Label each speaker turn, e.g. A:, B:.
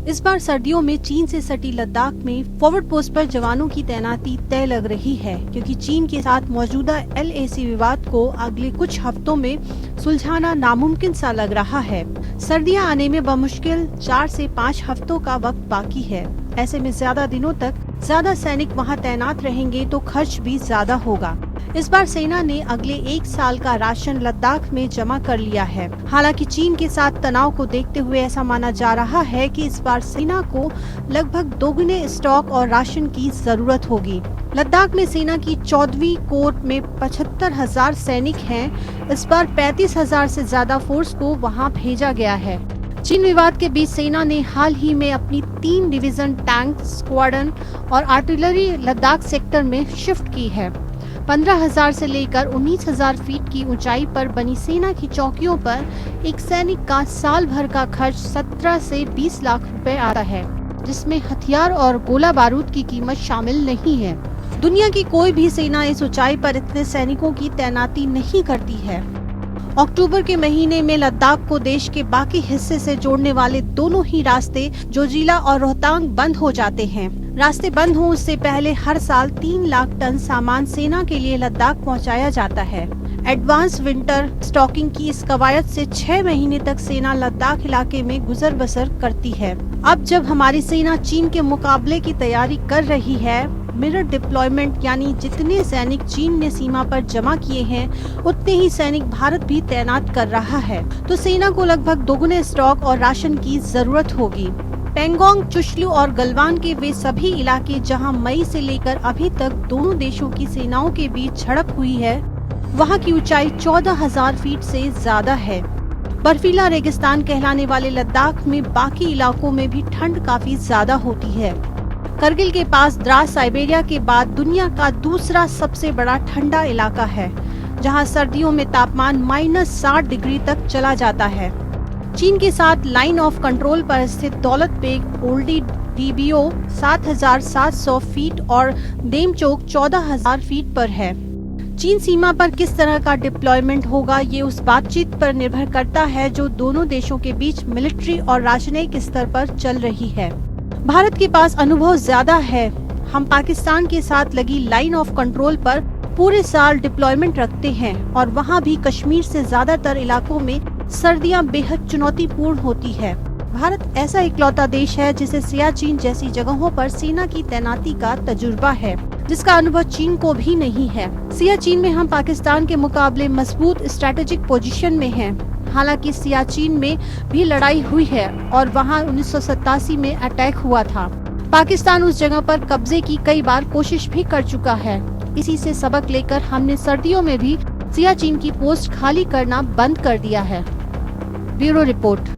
A: इस बार सर्दियों में चीन से सटी लद्दाख में फॉरवर्ड पोस्ट पर जवानों की तैनाती तय लग रही है, क्योंकि चीन के साथ मौजूदा LAC विवाद को अगले कुछ हफ्तों में सुलझाना नामुमकिन सा लग रहा है। सर्दियां आने में बमुश्किल 4 से 5 हफ्तों का वक्त बाकी है। ऐसे में ज्यादा दिनों तक ज्यादा सैनिक वहां तैनात रहेंगे तो खर्च भी ज्यादा होगा। इस बार सेना ने अगले 1 साल का राशन लद्दाख में जमा कर लिया है। हालांकि चीन के साथ तनाव को देखते हुए ऐसा माना जा रहा है कि इस बार सेना को लगभग दोगुने स्टॉक और राशन की जरूरत होगी। लद्दाख में सेना की 14वीं कोर में 75,000 सैनिक हैं। इस बार 35,000 से ज्यादा फोर्स को वहां भेजा गया है। चीन विवाद के बीच सेना ने हाल ही में अपनी 3 डिवीजन टैंक स्क्वाड्रन और आर्टिलरी लद्दाख सेक्टर में शिफ्ट की है। 15,000 से लेकर 19,000 फीट की ऊंचाई पर बनी सेना की चौकियों पर एक सैनिक का साल भर का खर्च 17 से 20 लाख रुपए आता है, जिसमें हथियार और गोला बारूद की कीमत शामिल नहीं है। दुनिया की कोई भी सेना इस ऊंचाई पर इतने सैनिकों की तैनाती नहीं करती है। अक्टूबर के महीने में लद्दाख को देश के बाकी हिस्से से जोड़ने वाले दोनों ही रास्ते जोजिला और रोहतांग बंद हो जाते हैं। रास्ते बंद हों उससे पहले हर साल 3 लाख टन सामान सेना के लिए लद्दाख पहुंचाया जाता है। एडवांस विंटर स्टॉकिंग की इस कवायद से 6 महीने तक सेना लद्दाख इलाके में गुजर बसर करती है। अब जब हमारी सेना चीन के मुकाबले की तैयारी कर रही है, मिरर डिप्लॉयमेंट यानी जितने सैनिक चीन ने सीमा पर जमा किए हैं उतने ही सैनिक भारत भी तैनात कर रहा है, तो सेना को लगभग दोगुने स्टॉक और राशन की जरूरत होगी। पेंगोंग, चुशलू और गलवान के वे सभी इलाके जहां मई से लेकर अभी तक दोनों देशों की सेनाओं के बीच झड़प हुई है, वहां की ऊंचाई 14,000 फीट से ज्यादा है। बर्फीला रेगिस्तान कहलाने वाले लद्दाख में बाकी इलाकों में भी ठंड काफी ज्यादा होती है। करगिल के पास द्रास साइबेरिया के बाद दुनिया का दूसरा सबसे बड़ा ठंडा इलाका है, जहां सर्दियों में तापमान -60 डिग्री तक चला जाता है। चीन के साथ लाइन ऑफ कंट्रोल पर स्थित दौलत बेग ओल्डी DBO 7,700 फीट और देमचोक 14,000 फीट पर है। चीन सीमा पर किस तरह का डिप्लॉयमेंट होगा, ये उस बातचीत पर निर्भर करता है जो दोनों देशों के बीच मिलिट्री और राजनयिक स्तर पर चल रही है। भारत के पास अनुभव ज्यादा है। हम पाकिस्तान के साथ लगी लाइन ऑफ कंट्रोल पर पूरे साल डिप्लॉयमेंट रखते हैं और वहाँ भी कश्मीर से ज्यादातर इलाकों में सर्दियाँ बेहद चुनौतीपूर्ण होती है। भारत ऐसा इकलौता देश है जिसे सियाचिन जैसी जगहों पर सेना की तैनाती का तजुर्बा है, जिसका अनुभव चीन को भी नहीं है। सियाचिन में हम पाकिस्तान के मुकाबले मजबूत स्ट्रेटेजिक पोजीशन में हैं। हालांकि सियाचिन में भी लड़ाई हुई है और वहां 1987 में अटैक हुआ था। पाकिस्तान उस जगह पर कब्जे की कई बार कोशिश भी कर चुका है। इसी से सबक लेकर हमने सर्दियों में भी सियाचिन की पोस्ट खाली करना बंद कर दिया है। Bureau report.